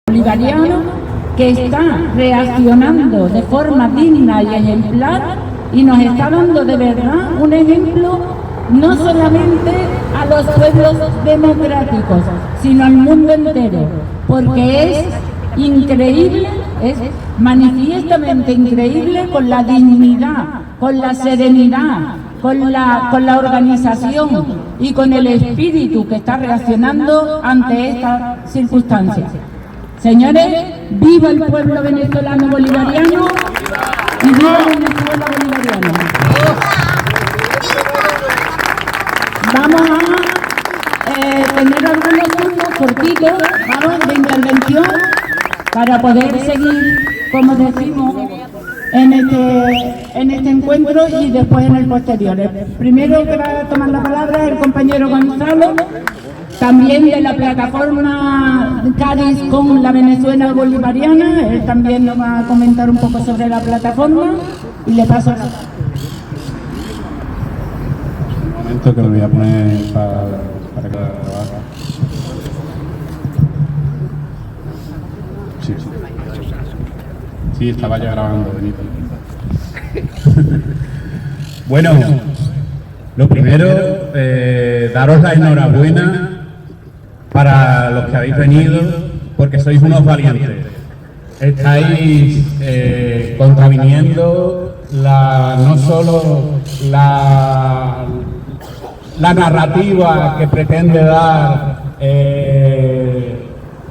bolivariano que está reaccionando de forma digna y ejemplar y nos está dando de verdad un ejemplo no solamente a los pueblos democráticos, sino al mundo entero, porque es increíble, es manifiestamente increíble con la dignidad, con la serenidad, con la organización y con el espíritu que está reaccionando ante estas circunstancias. Señores, viva el pueblo venezolano bolivariano y viva Venezuela bolivariana. Vamos a tener algunos turnos cortitos, vamos, de intervención para poder seguir, como decimos, en este encuentro y después en el posterior. El primero que va a tomar la palabra es el compañero Gonzalo, también de la plataforma Cádiz con la Venezuela bolivariana. Él también nos va a comentar un poco sobre la plataforma y le paso la... Un momento que me voy a poner para que lo haga. Sí, estaba ya grabando, Benito. Bueno, lo primero, daros la enhorabuena para los que habéis venido, porque sois unos valientes. Estáis contraviniendo no solo la narrativa que pretende dar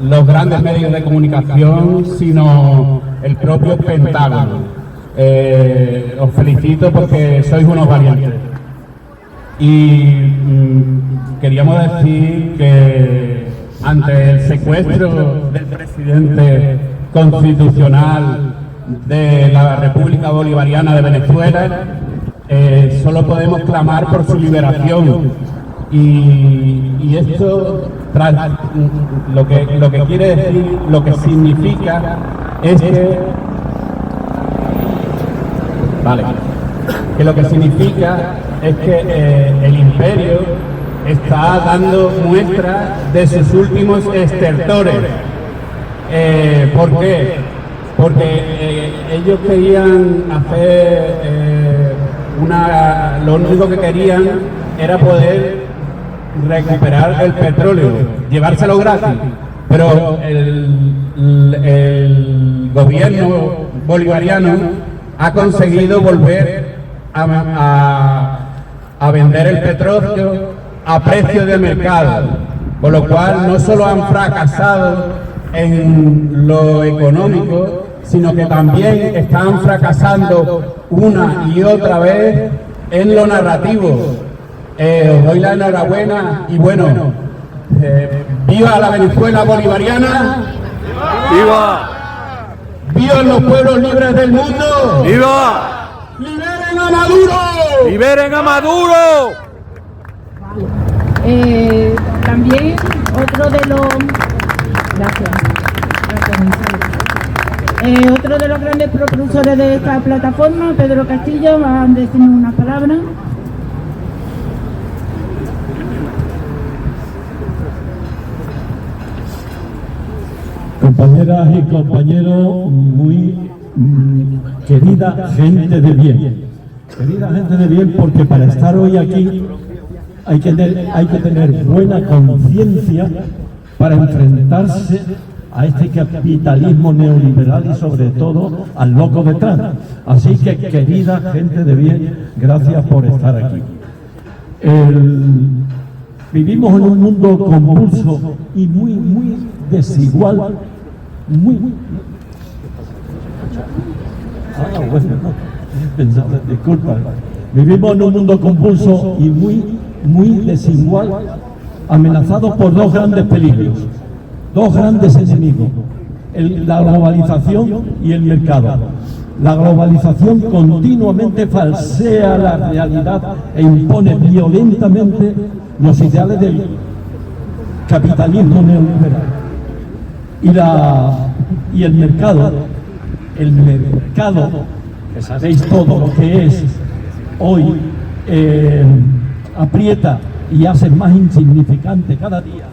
los grandes medios de comunicación, sino el propio Pentágono. Os felicito porque sois unos valientes. Y queríamos decir que ante el secuestro del presidente constitucional de la República Bolivariana de Venezuela, solo podemos clamar por su liberación. Y esto lo que quiere decir, lo que significa es que lo que significa es que el imperio está dando muestra de sus últimos estertores. ¿Por qué? Porque ellos querían hacer lo único que querían era poder recuperar el petróleo, llevárselo gratis, pero el gobierno bolivariano ha conseguido volver a vender el petróleo a precio de mercado, con lo cual no solo han fracasado en lo económico, sino que también están fracasando una y otra vez en lo narrativo. Os doy la enhorabuena y bueno, ¡viva la Venezuela bolivariana! ¡Viva! ¡Viva los pueblos libres del mundo! ¡Viva! ¡Liberen a Maduro! ¡Liberen a Maduro! También otro de los... Gracias, otro de los grandes propulsores de esta plataforma, Pedro Castillo, va a decirnos unas palabras. Compañeras y compañeros, muy querida gente de bien. Querida gente de bien, porque para estar hoy aquí hay que tener buena conciencia para enfrentarse a este capitalismo neoliberal y sobre todo al loco detrás. Así que, querida gente de bien, gracias por estar aquí. Vivimos en un mundo convulso y muy desigual. Disculpa. Vivimos en un mundo convulso y muy desigual, amenazado por dos grandes peligros, dos grandes enemigos: la globalización y el mercado. La globalización continuamente falsea la realidad e impone violentamente los ideales del capitalismo neoliberal. Y el mercado, que sabéis todo lo que es hoy, aprieta y hace más insignificante cada día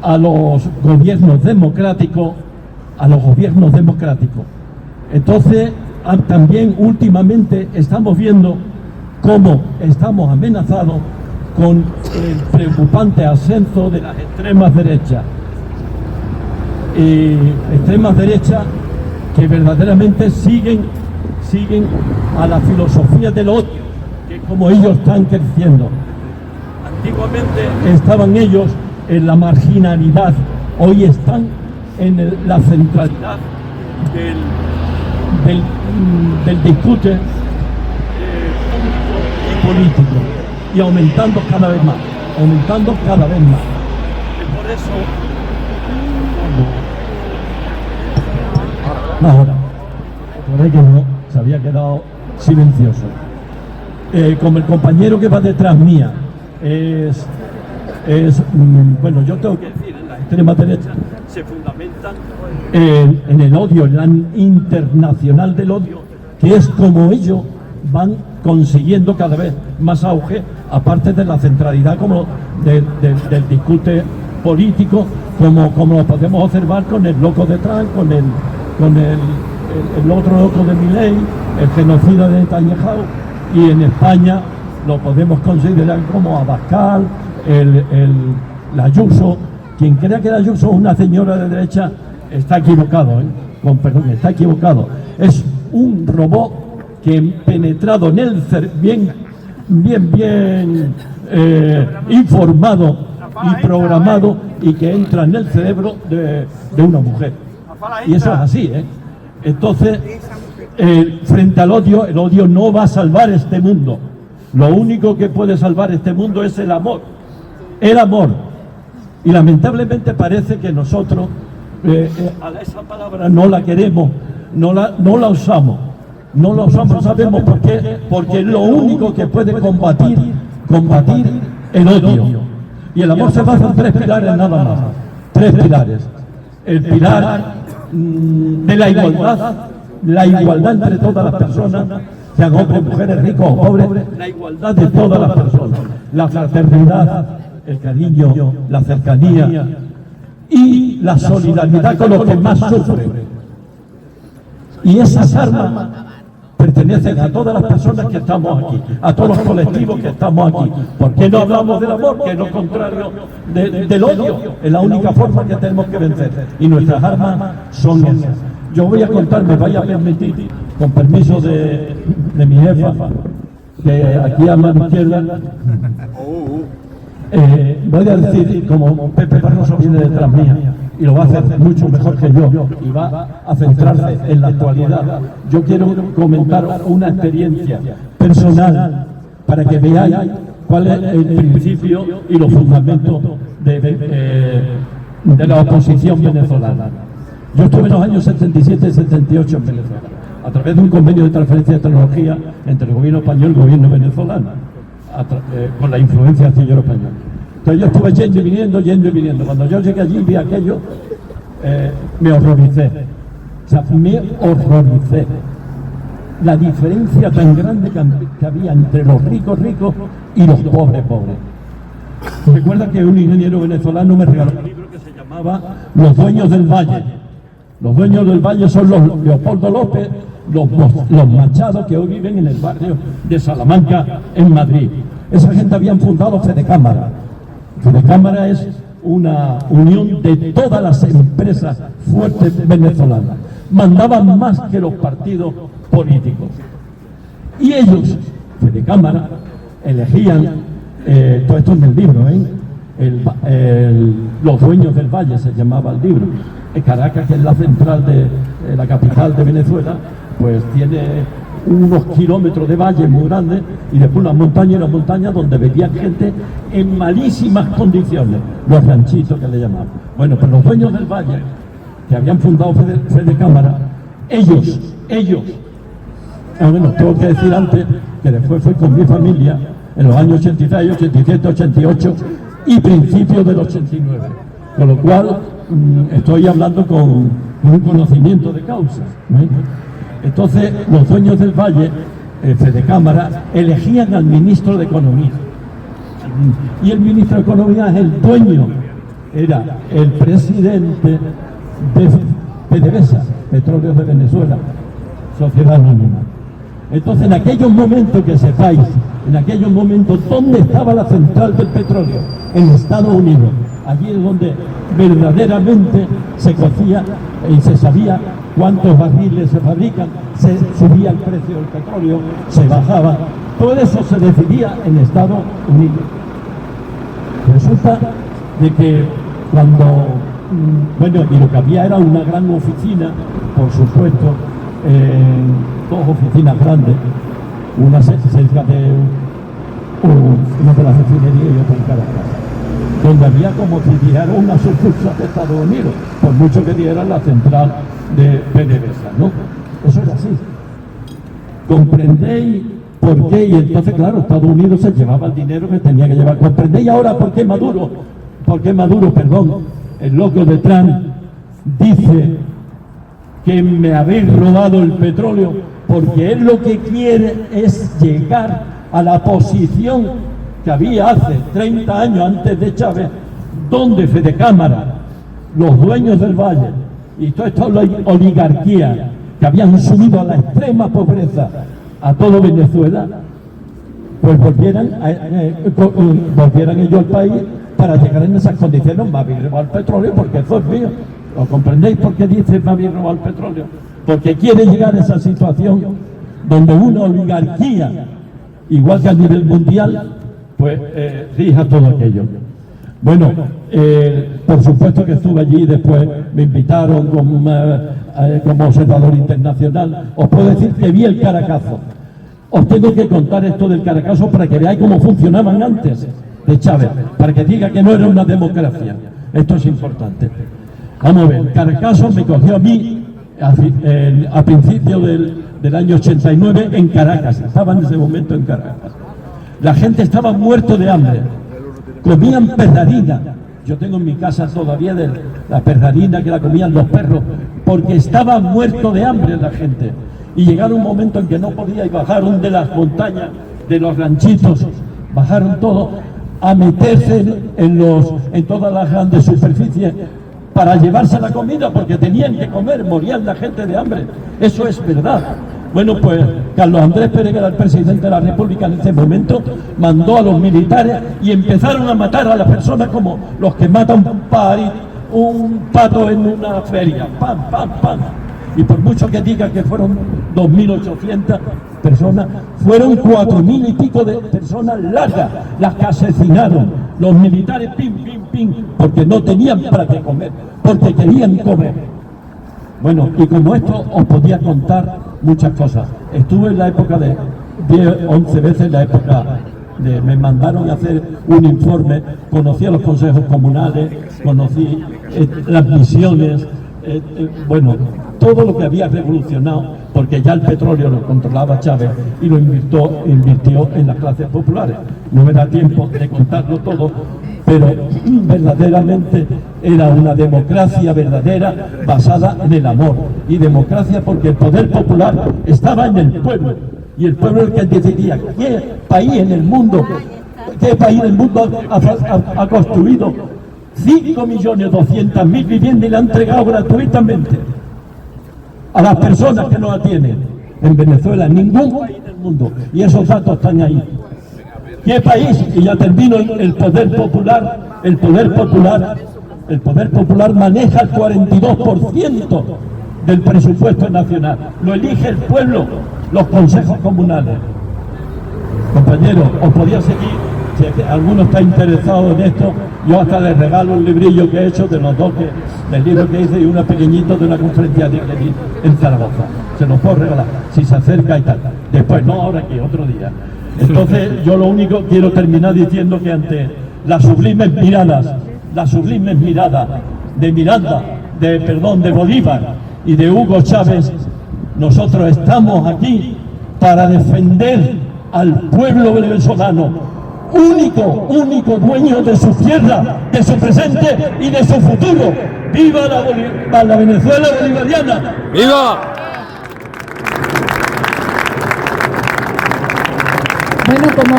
a los gobiernos democráticos, Entonces, también últimamente estamos viendo cómo estamos amenazados con el preocupante ascenso de las extremas derechas. Extremas derechas que verdaderamente siguen a la filosofía del odio, que es como ellos están creciendo. Antiguamente estaban ellos en la marginalidad, hoy están en la centralidad del discute político y aumentando cada vez más. Y por eso ahora, por ahí que no, se había quedado silencioso. Como el compañero que va detrás mía bueno, yo tengo que decir, en la extrema derecha se fundamentan en el odio, en la internacional del odio, que es como ellos van consiguiendo cada vez más auge, aparte de la centralidad como del discute político, como lo podemos observar con el loco de Trump, con el otro loco de Milei, el genocida de Netanyahu, y en España lo podemos considerar como Abascal, la Ayuso. Quien crea que la Ayuso es una señora de derecha está equivocado, con perdón, está equivocado. Es un robot que penetrado en el bien informado y programado, y que entra en el cerebro de una mujer. Y eso es así, Entonces, frente al odio, el odio no va a salvar este mundo. Lo único que puede salvar este mundo es el amor. El amor. Y lamentablemente parece que nosotros esa palabra no la queremos, no la usamos. No la usamos, ¿sabemos por qué? Porque es lo único que puede combatir el odio. Y el amor se basa en 3 pilares nada más. 3 pilares. El pilar de la igualdad entre todas las personas, sean hombres, mujeres, ricos o pobres, la igualdad de todas las personas, la fraternidad, el cariño, la cercanía y la solidaridad con los que más sufren. Y esas armas pertenecen a todas las personas que estamos aquí, a todos los colectivos que estamos aquí. ¿Por qué no hablamos del amor, que es lo contrario del odio? Es la única forma que tenemos que vencer. Y nuestras armas son esas. Yo voy a contar, me vaya a permitir, con permiso de mi jefa, que aquí a mano izquierda, voy a decir, como Pepe Barroso viene detrás mía, y lo va a hacer mucho mejor que yo, y va a centrarse en la actualidad. Yo quiero comentar una experiencia personal para que veáis cuál es el principio y los fundamentos de la oposición venezolana. Yo estuve en los años 77 y 78 en Venezuela, a través de un convenio de transferencia de tecnología entre el gobierno español y el gobierno venezolano, con la influencia del astillero español. Entonces yo estuve yendo y viniendo. Cuando yo llegué allí y vi aquello, me horroricé. O sea, me horroricé. La diferencia tan grande que había entre los ricos y los pobres. Recuerda que un ingeniero venezolano me regaló un libro que se llamaba Los Dueños del Valle. Los Dueños del Valle son los Leopoldo López, los Machado, que hoy viven en el barrio de Salamanca, en Madrid. Esa gente habían fundado Fedecámara. Fedecámara es una unión de todas las empresas fuertes venezolanas. Mandaban más que los partidos políticos. Y ellos, Fedecámara, elegían, todo esto en el libro, Los Dueños del Valle se llamaba el libro. Caracas, que es la central de la capital de Venezuela, pues tiene unos kilómetros de valle muy grandes, y después una montaña donde vivían gente en malísimas condiciones, los ranchitos que le llamaban. Bueno, pues los dueños del valle, que habían fundado Fedecámara, ellos, bueno, tengo que decir antes que después fui con mi familia en los años 86, 87, 88 y principios del 89, con lo cual estoy hablando con un conocimiento de causa. Entonces, los dueños del valle, Fedecámara, elegían al ministro de Economía. Y el ministro de Economía es el dueño era el presidente de PDVSA, Petróleos de Venezuela, Sociedad Anónima. Entonces, en aquellos momentos, que sepáis, en aquellos momentos, ¿dónde estaba la central del petróleo? En Estados Unidos. Allí es donde verdaderamente se cocía y se sabía cuántos barriles se fabrican, se subía el precio del petróleo, se bajaba. Todo eso se decidía en Estados Unidos. Resulta de que cuando, bueno, y lo que había era una gran oficina, por supuesto, dos oficinas grandes, una cerca de una de las refinerías y otra en Caracas, donde había como si dijera una sucursal de Estados Unidos, por mucho que diera la central de PDVSA, ¿no? Eso era así. ¿Comprendéis por qué? Y entonces, claro, Estados Unidos se llevaba el dinero que tenía que llevar. ¿Comprendéis ahora por qué Maduro, el loco de Trump, dice que me habéis robado el petróleo? Porque él lo que quiere es llegar a la posición que había hace 30 años antes de Chávez, donde Fede Cámara, los dueños del Valle y toda esta oligarquía que habían subido a la extrema pobreza a todo Venezuela, pues volvieran ellos al país para llegar en esas condiciones. Me habéis robado el petróleo porque eso es mío. ¿Lo comprendéis por qué dice me habéis robado el petróleo? Porque quiere llegar a esa situación donde una oligarquía, igual que a nivel mundial, pues rija todo aquello. Bueno, por supuesto que estuve allí, después me invitaron como observador internacional. Os puedo decir que vi el Caracazo. Os tengo que contar esto del Caracazo para que veáis cómo funcionaban antes de Chávez, para que diga que no era una democracia. Esto es importante. Vamos a ver, Caracazo me cogió a mí a principios del año 89 en Caracas. Estaba en ese momento en Caracas. La gente estaba muerto de hambre. Comían perrarina. Yo tengo en mi casa todavía de la perrarina que la comían los perros, porque estaba muerto de hambre la gente. Y llegaron un momento en que no podía y bajaron de las montañas, de los ranchitos, bajaron todos a meterse en todas las grandes superficies para llevarse la comida, porque tenían que comer, morían la gente de hambre. Eso es verdad. Bueno, pues Carlos Andrés Pérez, que era el presidente de la República en ese momento, mandó a los militares y empezaron a matar a las personas como los que matan un pato en una feria. ¡Pam, pam, pam! Y por mucho que diga que fueron 2.800 personas, fueron 4.000 y pico de personas largas las que asesinaron. Los militares, pim, pim, pim, porque no tenían para qué comer, porque querían comer. Bueno, y como esto os podía contar muchas cosas. Estuve en la época de 10, 11 veces, en la época me mandaron a hacer un informe, conocí a los consejos comunales, conocí las misiones, bueno, todo lo que había revolucionado, porque ya el petróleo lo controlaba Chávez y lo invirtió en las clases populares. No me da tiempo de contarlo todo, pero verdaderamente era una democracia verdadera basada en el amor. Y democracia porque el poder popular estaba en el pueblo, y el pueblo es el que decidía qué país en el mundo ha construido 5.200.000 viviendas y la ha entregado gratuitamente a las personas que no la tienen. En Venezuela, en ningún país del mundo, y esos datos están ahí. ¿Qué país? Y ya termino. El poder popular maneja el 42% del presupuesto nacional. Lo elige el pueblo, los consejos comunales. Compañeros, os podía seguir, si alguno está interesado en esto, yo hasta les regalo un librillo que he hecho de los dos, del libro que hice, y una pequeñito de una conferencia que di en Zaragoza. Se los puedo regalar, si se acerca y tal. Después, no ahora aquí, otro día. Entonces, yo lo único quiero terminar diciendo que ante las sublimes miradas de Miranda, de Bolívar y de Hugo Chávez, nosotros estamos aquí para defender al pueblo venezolano, único dueño de su tierra, de su presente y de su futuro. ¡Viva la Venezuela bolivariana! ¡Viva! Bueno, como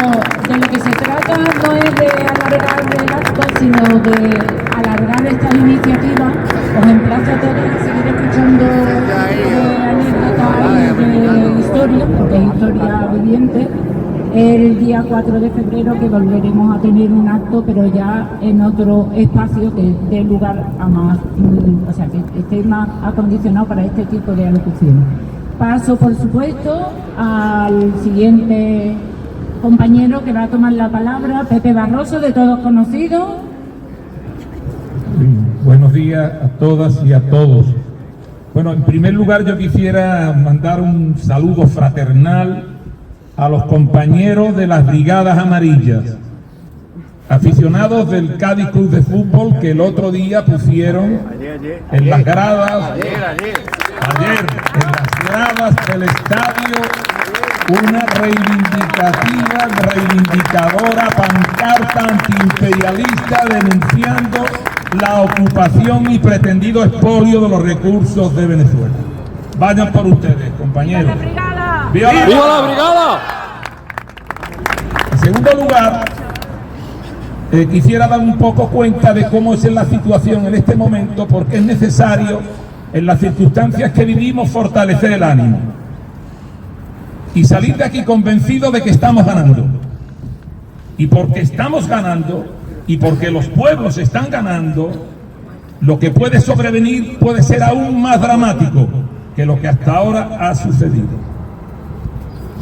de lo que se trata no es de alargar el acto, sino de alargar estas iniciativas, os emplazo a todos a seguir escuchando anécdotas de historia, porque es historia viviente. El día 4 de febrero que volveremos a tener un acto, pero ya en otro espacio que dé lugar a más, o sea, que esté más acondicionado para este tipo de alocuciones. Paso, por supuesto, al siguiente compañero que va a tomar la palabra, Pepe Barroso, de todos conocidos. Buenos días a todas y a todos. Bueno, en primer lugar yo quisiera mandar un saludo fraternal a los compañeros de las Brigadas Amarillas, aficionados del Cádiz Club de Fútbol, que el otro día pusieron en las gradas, ayer en las gradas del estadio, una reivindicadora pancarta antiimperialista denunciando la ocupación y pretendido expolio de los recursos de Venezuela. Vayan por ustedes, compañeros. ¡Viva la brigada! En segundo lugar, quisiera dar un poco cuenta de cómo es la situación en este momento, porque es necesario, en las circunstancias que vivimos, fortalecer el ánimo y salir de aquí convencido de que estamos ganando. Y porque estamos ganando, y porque los pueblos están ganando, lo que puede sobrevenir puede ser aún más dramático que lo que hasta ahora ha sucedido.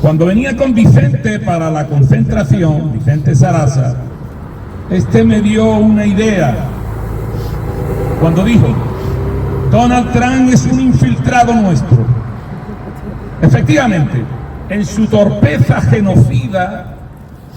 Cuando venía con Vicente para la concentración, Vicente Sarasa, me dio una idea cuando dijo: Donald Trump es un infiltrado nuestro. Efectivamente, en su torpeza genocida,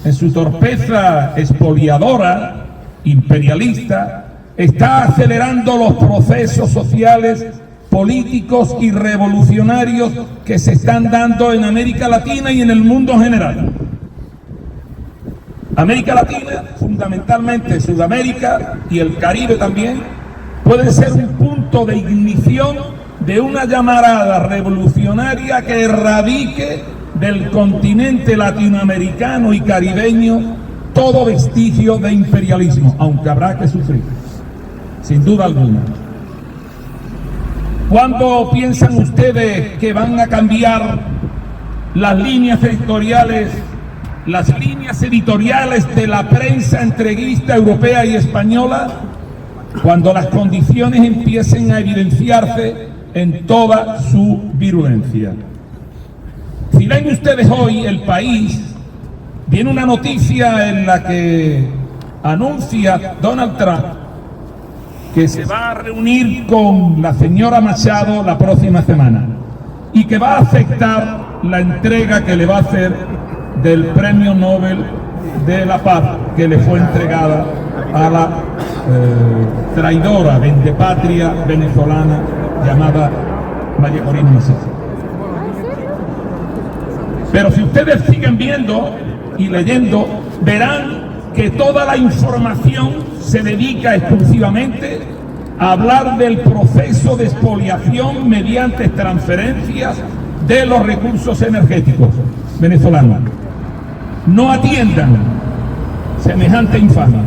en su torpeza expoliadora, imperialista, está acelerando los procesos sociales, políticos y revolucionarios que se están dando en América Latina y en el mundo en general. América Latina, fundamentalmente Sudamérica y el Caribe también, pueden ser un punto de ignición de una llamarada revolucionaria que erradique del continente latinoamericano y caribeño todo vestigio de imperialismo, aunque habrá que sufrir, sin duda alguna. ¿Cuándo piensan ustedes que van a cambiar las líneas editoriales de la prensa entreguista europea y española? Cuando las condiciones empiecen a evidenciarse en toda su virulencia. Si ven ustedes hoy El País, viene una noticia en la que anuncia Donald Trump que se va a reunir con la señora Machado la próxima semana y que va a aceptar la entrega que le va a hacer del Premio Nobel de la Paz que le fue entregada a la traidora vendepatria venezolana llamada María Corina Machado. Pero si ustedes siguen viendo y leyendo, verán que toda la información se dedica exclusivamente a hablar del proceso de expoliación mediante transferencias de los recursos energéticos venezolanos. No atiendan semejante infamia.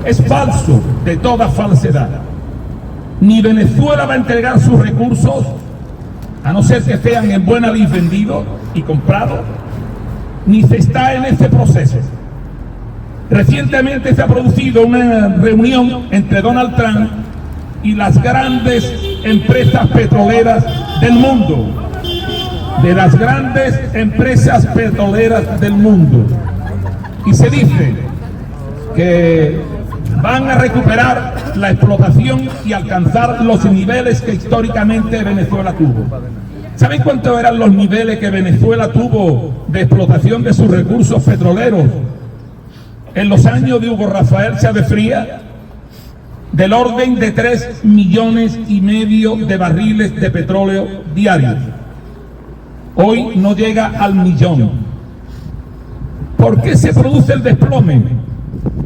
Es falso de toda falsedad. Ni Venezuela va a entregar sus recursos, a no ser que sean en buena lid vendidos y comprados, ni se está en ese proceso. Recientemente se ha producido una reunión entre Donald Trump y las grandes empresas petroleras del mundo, de las grandes empresas petroleras del mundo, y se dice que van a recuperar la explotación y alcanzar los niveles que históricamente Venezuela tuvo. ¿Saben cuántos eran los niveles que Venezuela tuvo de explotación de sus recursos petroleros en los años de Hugo Rafael Chávez Frías? Del orden de 3,5 millones de barriles de petróleo diarios. Hoy no llega al millón. ¿Por qué se produce el desplome?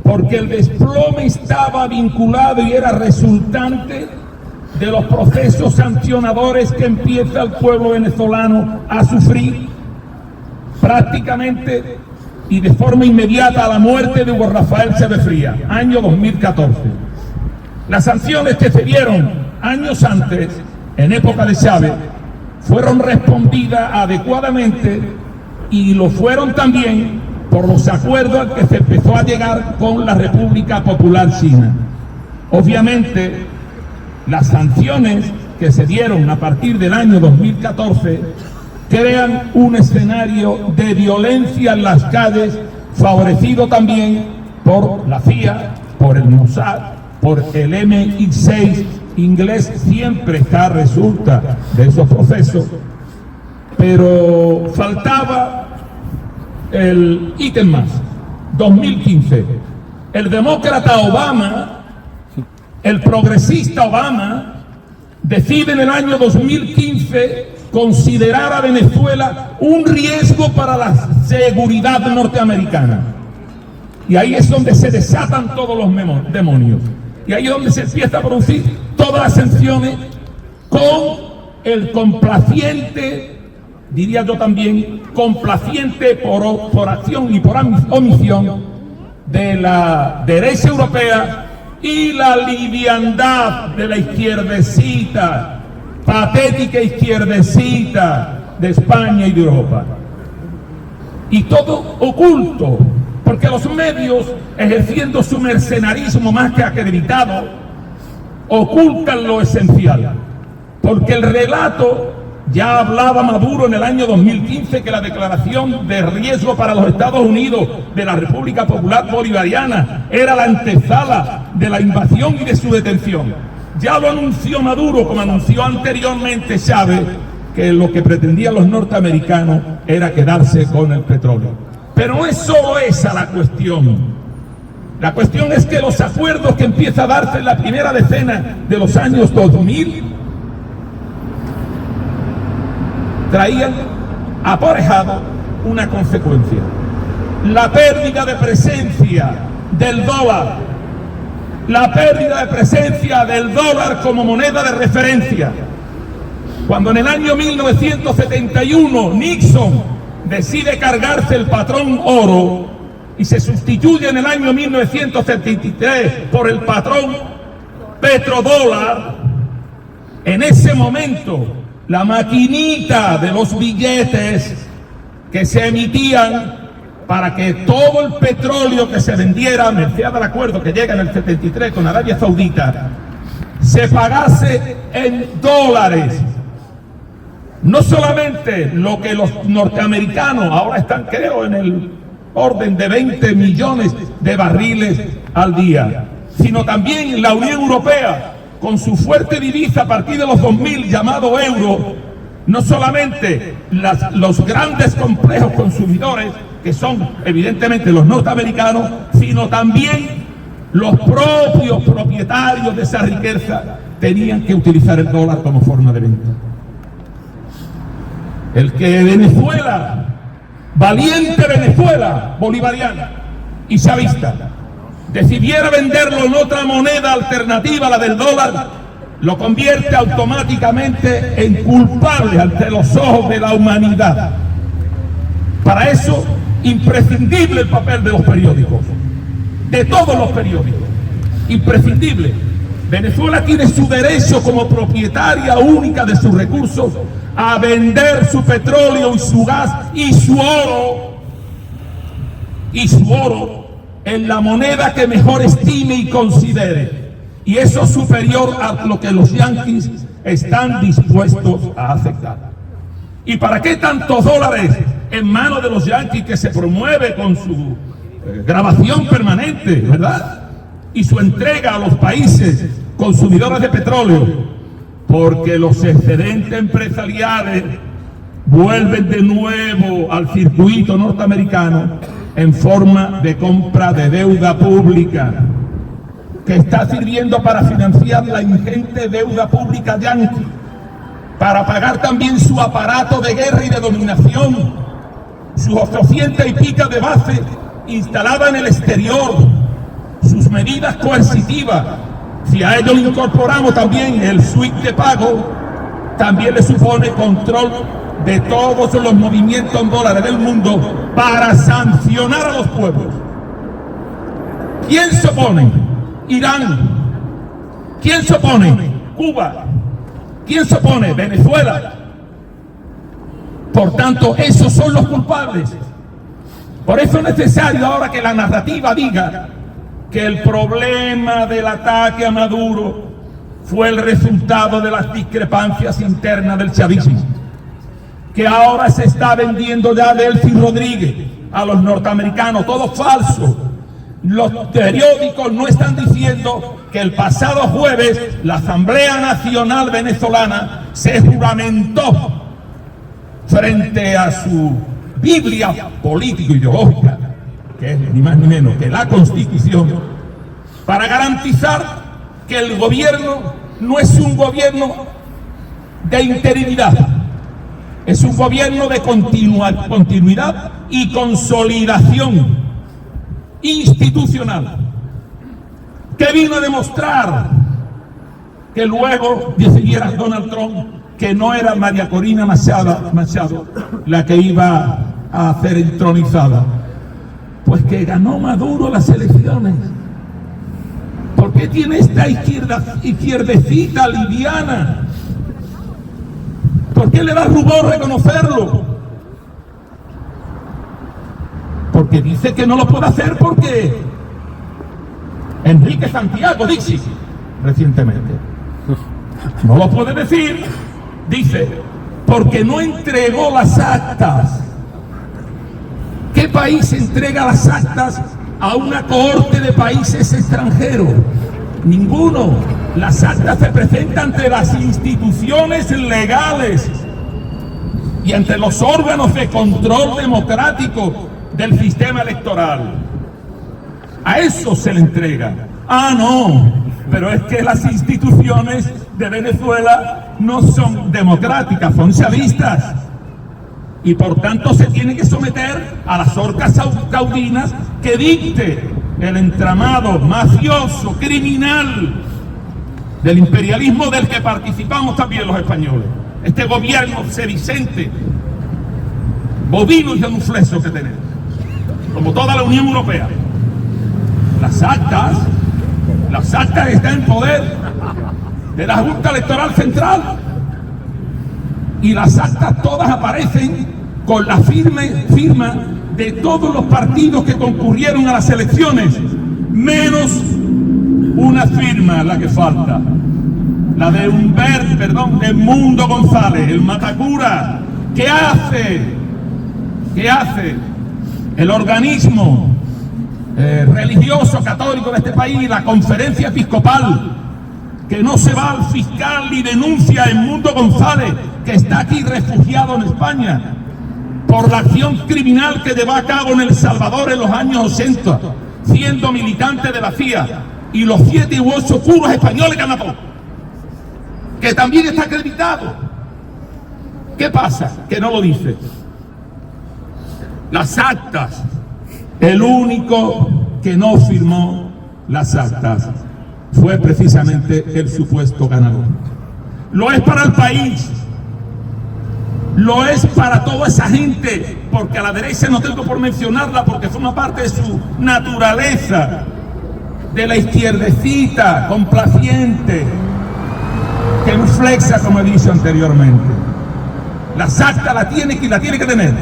Porque el desplome estaba vinculado y era resultante de los procesos sancionadores que empieza el pueblo venezolano a sufrir prácticamente y de forma inmediata a la muerte de Hugo Rafael Chávez Frías, año 2014. Las sanciones que se dieron años antes, en época de Chávez, fueron respondidas adecuadamente y lo fueron también por los acuerdos al que se empezó a llegar con la República Popular China. Obviamente, las sanciones que se dieron a partir del año 2014 crean un escenario de violencia en las calles, favorecido también por la CIA, por el Mossad, por el MI6 inglés. Siempre está resulta de esos procesos, pero faltaba el ítem más. 2015, el demócrata Obama, el progresista Obama, decide en el año 2015 considerar a Venezuela un riesgo para la seguridad norteamericana. Y ahí es donde se desatan todos los demonios. Y ahí es donde se empieza a producir todas las sanciones con el complaciente, diría yo también, complaciente por acción y por omisión de la derecha europea y la liviandad de la izquierdecita, patética izquierdecita de España y de Europa. Y todo oculto, porque los medios, ejerciendo su mercenarismo más que acreditado, ocultan lo esencial. Porque el relato, ya hablaba Maduro en el año 2015 que la declaración de riesgo para los Estados Unidos de la República Popular Bolivariana era la antesala de la invasión y de su detención. Ya lo anunció Maduro, como anunció anteriormente Chávez, que lo que pretendían los norteamericanos era quedarse con el petróleo. Pero no es solo esa la cuestión. La cuestión es que los acuerdos que empieza a darse en la primera decena de los años 2000 traían aparejado una consecuencia: la pérdida de presencia del dólar, la pérdida de presencia del dólar como moneda de referencia. Cuando en el año 1971 Nixon decide cargarse el patrón oro y se sustituye en el año 1973 por el patrón petrodólar, en ese momento la maquinita de los billetes que se emitían para que todo el petróleo que se vendiera, merced al acuerdo que llega en el 73 con Arabia Saudita, se pagase en dólares. No solamente lo que los norteamericanos ahora están, creo, en el orden de 20 millones de barriles al día, sino también la Unión Europea, con su fuerte divisa a partir de los 2000 llamado euro. No solamente los grandes complejos consumidores, que son evidentemente los norteamericanos, sino también los propios propietarios de esa riqueza tenían que utilizar el dólar como forma de venta. El que Venezuela, valiente Venezuela bolivariana y chavista, decidiera venderlo en otra moneda alternativa a la del dólar, lo convierte automáticamente en culpable ante los ojos de la humanidad. Para eso, imprescindible el papel de los periódicos, de todos los periódicos, imprescindible. Venezuela tiene su derecho como propietaria única de sus recursos a vender su petróleo y su gas y su oro en la moneda que mejor estime y considere, y eso es superior a lo que los yanquis están dispuestos a aceptar. ¿Y para qué tantos dólares en manos de los yanquis, que se promueve con su grabación permanente, verdad? Y su entrega a los países consumidores de petróleo? Porque los excedentes empresariales vuelven de nuevo al circuito norteamericano en forma de compra de deuda pública, que está sirviendo para financiar la ingente deuda pública yanqui, para pagar también su aparato de guerra y de dominación, sus 800 y pico de bases instaladas en el exterior, sus medidas coercitivas. Si a ello le incorporamos también el SWIFT de pago, también le supone control de todos los movimientos en dólares del mundo para sancionar a los pueblos. ¿Quién se opone? Irán. ¿Quién se opone? Cuba. ¿Quién se opone? Venezuela. Por tanto, esos son los culpables. Por eso es necesario ahora que la narrativa diga que el problema del ataque a Maduro fue el resultado de las discrepancias internas del chavismo, que ahora se está vendiendo ya Delcy Rodríguez a los norteamericanos, todo falso. Los periódicos no están diciendo que el pasado jueves la Asamblea Nacional Venezolana se juramentó frente a su Biblia político-ideológica, que es ni más ni menos que la Constitución, para garantizar que el gobierno no es un gobierno de interinidad, es un gobierno de continuidad y consolidación institucional, que vino a demostrar que luego decidiera Donald Trump que no era María Corina Machado la que iba a ser entronizada. Pues que ganó Maduro las elecciones. ¿Por qué tiene esta izquierdecita liviana? ¿Por qué le da rubor reconocerlo? Porque dice que no lo puede hacer porque Enrique Santiago dice recientemente. No lo puede decir, dice, porque no entregó las actas. ¿Qué país entrega las actas a una cohorte de países extranjeros? Ninguno. Las actas se presentan ante las instituciones legales y ante los órganos de control democrático del sistema electoral. A eso se le entrega. Ah, no, pero es que las instituciones de Venezuela no son democráticas, son chavistas. Y por tanto se tiene que someter a las orcas caudinas que dicte el entramado mafioso, criminal del imperialismo del que participamos también los españoles. Este gobierno sedicente, bovino y genufleso que tenemos, como toda la Unión Europea. Las actas están en poder de la Junta Electoral Central y las actas todas aparecen con la firma de todos los partidos que concurrieron a las elecciones, menos una firma, la que falta, la de de Mundo González, el Matacura. ¿Qué hace el organismo religioso católico de este país, la Conferencia Episcopal, que no se va al fiscal y denuncia a Mundo González, que está aquí refugiado en España por la acción criminal que llevó a cabo en El Salvador en los años 80, siendo militante de la CIA, y los 7 u 8 curas españoles que mató, que también está acreditado? ¿Qué pasa? Que no lo dice. Las actas, el único que no firmó las actas fue precisamente el supuesto ganador. Lo es para el país, lo es para toda esa gente, porque a la derecha no tengo por mencionarla, porque forma parte de su naturaleza, de la izquierdecita complaciente, que no flexa, como he dicho anteriormente. Las actas la tiene que tener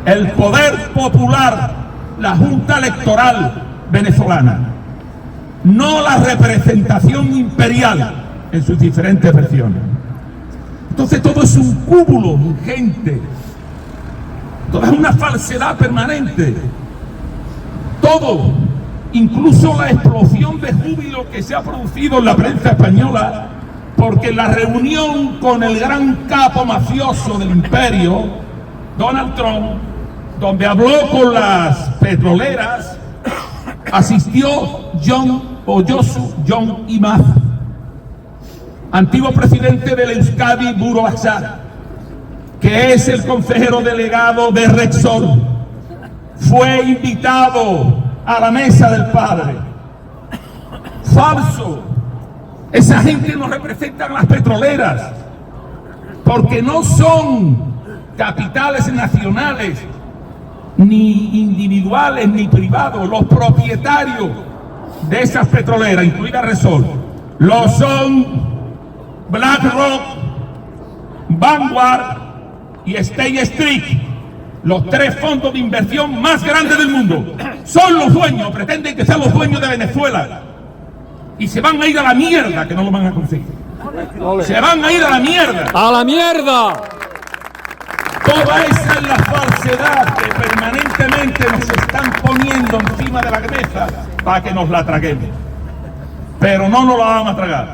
el poder popular, la Junta Electoral venezolana, no la representación imperial en sus diferentes versiones. Entonces todo es un cúmulo ingente, todo es una falsedad permanente, todo, incluso la explosión de júbilo que se ha producido en la prensa española, porque la reunión con el gran capo mafioso del imperio, Donald Trump, donde habló con las petroleras, asistió Josu John Imaz, antiguo presidente del Euskadi Buru Batzar, que es el consejero delegado de Repsol. Fue invitado a la mesa del padre. Falso. Esa gente no representa a las petroleras, porque no son capitales nacionales, ni individuales, ni privados. Los propietarios de esas petroleras, incluida Repsol, lo son BlackRock, Vanguard y State Street, los 3 fondos de inversión más grandes del mundo. Son los dueños, pretenden que sean los dueños de Venezuela. Y se van a ir a la mierda, que no lo van a conseguir. Se van a ir a la mierda. ¡A la mierda! Toda esa es la falsedad que permanentemente nos están poniendo encima de la cabeza para que nos la traguemos. Pero no nos la vamos a tragar.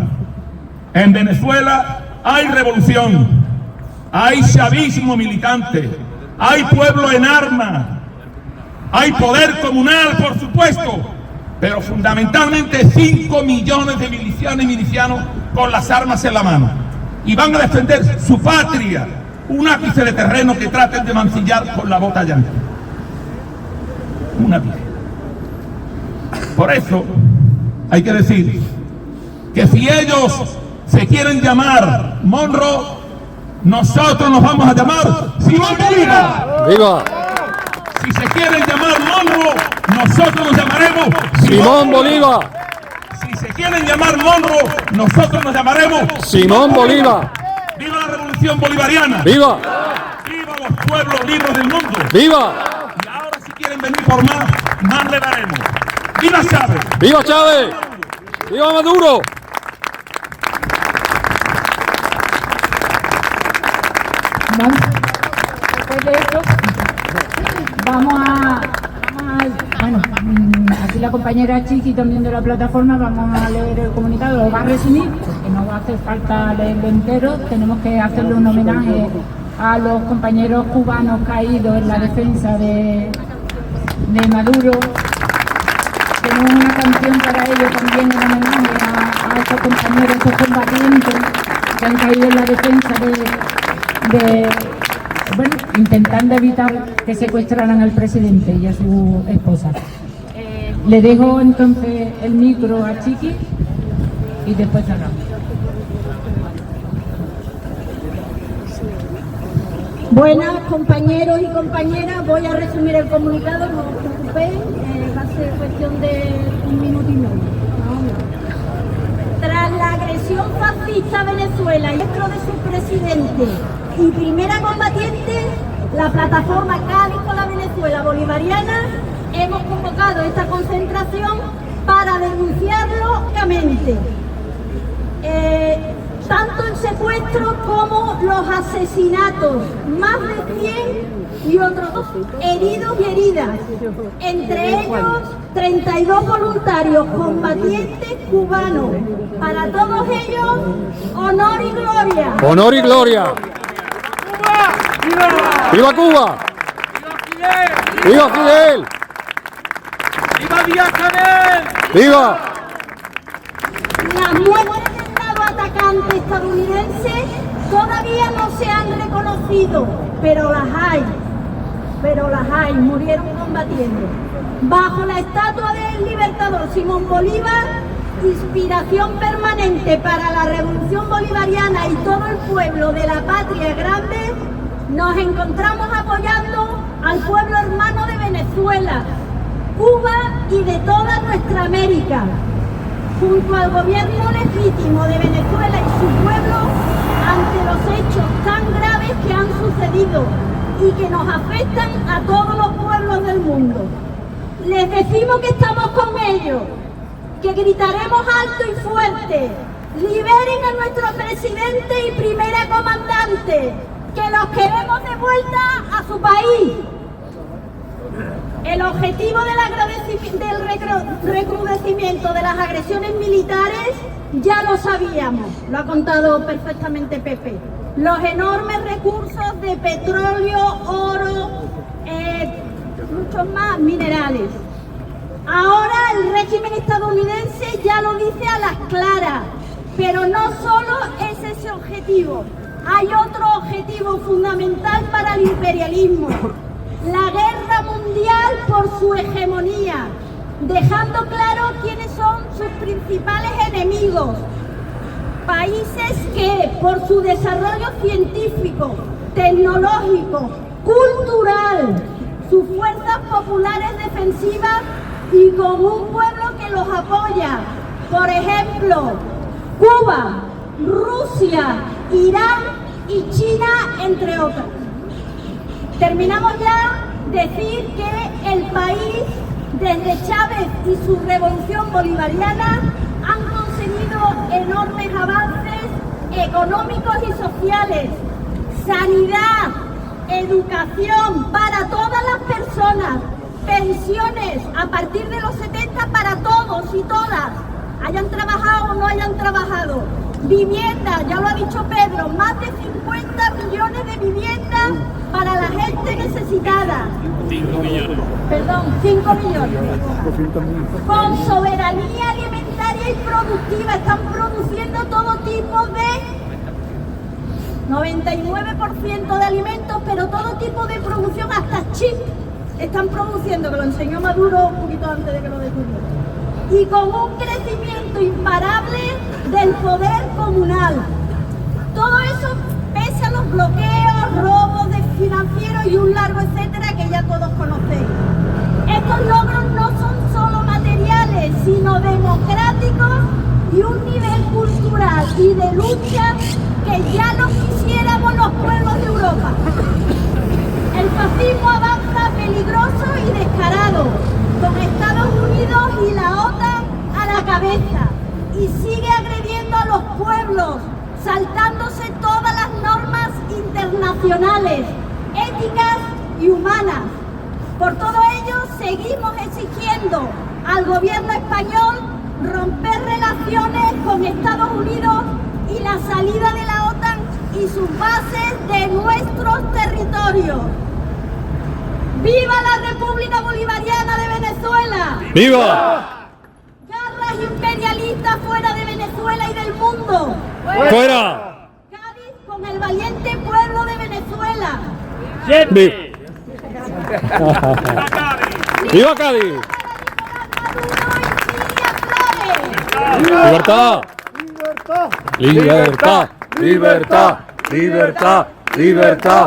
En Venezuela hay revolución, hay chavismo militante, hay pueblo en armas, hay poder comunal, por supuesto, pero fundamentalmente 5 millones de milicianas y milicianos con las armas en la mano. Y van a defender su patria, un ápice de terreno que traten de mancillar con la bota llana. Un ápice. Por eso hay que decir que si ellos se quieren llamar Monroe, nosotros nos vamos a llamar Simón Bolívar. ¡Viva! Si se quieren llamar Monroe, nosotros nos llamaremos ¡Simón Bolívar! Si se quieren llamar Monroe, nosotros nos llamaremos ¡Simón Bolívar! ¡Viva la revolución bolivariana! ¡Viva! ¡Viva los pueblos libres del mundo! ¡Viva! Y ahora si quieren venir por más le daremos. ¡Viva Chávez! ¡Viva Chávez! ¡Viva Maduro! Después de esto, bueno, aquí la compañera Chiqui también de la plataforma, vamos a leer el comunicado, lo va a resumir, porque no va a hacer falta leerlo entero, tenemos que hacerle un homenaje a los compañeros cubanos caídos en la defensa de Maduro. Tenemos una canción para ellos también en homenaje a estos compañeros, estos combatientes que han caído en la defensa bueno, intentando evitar que secuestraran al presidente y a su esposa. Le dejo entonces el micro a Chiqui y después cerramos. Buenas compañeros y compañeras, voy a resumir el comunicado, no os preocupéis, va a ser cuestión de 1 minuto y medio. Tras la agresión fascista a Venezuela y dentro de su presidente y primera combatiente, la plataforma Cádiz con la Venezuela Bolivariana, hemos convocado esta concentración para denunciarlo públicamente. Tanto el secuestro como los asesinatos, más de 100 y otros heridos y heridas, entre ellos 32 voluntarios combatientes cubanos. Para todos ellos, honor y gloria. ¡Honor y gloria! ¡Viva Cuba! ¡Viva Fidel! ¡Viva Díaz-Canel! ¡Viva! Las muertes del Estado atacante estadounidense todavía no se han reconocido, pero las hay, murieron combatiendo. Bajo la estatua del libertador Simón Bolívar, inspiración permanente para la revolución bolivariana y todo el pueblo de la patria grande, nos encontramos apoyando al pueblo hermano de Venezuela, Cuba y de toda nuestra América, junto al gobierno legítimo de Venezuela y su pueblo, ante los hechos tan graves que han sucedido y que nos afectan a todos los pueblos del mundo. Les decimos que estamos con ellos, que gritaremos alto y fuerte: liberen a nuestro presidente y primera comandante, que los queremos de vuelta a su país. El objetivo del recrudecimiento de las agresiones militares ya lo sabíamos, lo ha contado perfectamente Pepe. Los enormes recursos de petróleo, oro, muchos más minerales. Ahora el régimen estadounidense ya lo dice a las claras, pero no solo es ese objetivo. Hay otro objetivo fundamental para el imperialismo: la guerra mundial por su hegemonía, dejando claro quiénes son sus principales enemigos. Países que, por su desarrollo científico, tecnológico, cultural, sus fuerzas populares defensivas y con un pueblo que los apoya. Por ejemplo, Cuba, Rusia, Irán y China, entre otras. Terminamos ya decir que el país, desde Chávez y su revolución bolivariana, han conseguido enormes avances económicos y sociales, sanidad, educación para todas las personas, pensiones a partir de los 70 para todos y todas, hayan trabajado o no hayan trabajado, vivienda, ya lo ha dicho Pedro, más de 50 millones de viviendas para la gente necesitada. 5 millones. Perdón, 5 millones. Con soberanía alimentaria y productiva, están produciendo todo tipo de 99% de alimentos, pero todo tipo de producción, hasta chip están produciendo, que lo enseñó Maduro un poquito antes de que lo detuvieran. Y con un crecimiento imparable del poder comunal. Todo eso pese a los bloqueos, robos de financieros y un largo etcétera que ya todos conocéis. Estos logros no son solo materiales, sino democráticos y un nivel cultural y de lucha que ya no quisiéramos los pueblos de Europa. El fascismo avanza peligroso y descarado, con Estados Unidos y la OTAN a la cabeza, y sigue agrediendo a los pueblos, saltándose todas las normas internacionales, éticas y humanas. Por todo ello, seguimos exigiendo al gobierno español romper relaciones con Estados Unidos y la salida de la OTAN y sus bases de nuestros territorios. ¡Viva la República Bolivariana de Venezuela! ¡Viva! ¡Garras imperialistas fuera de Venezuela y del mundo! ¡Fuera! Cádiz con el valiente pueblo de Venezuela. Vi- ¡Viva Cádiz! ¡Libertad! ¡Libertad! ¡Libertad! ¡Libertad! ¡Libertad!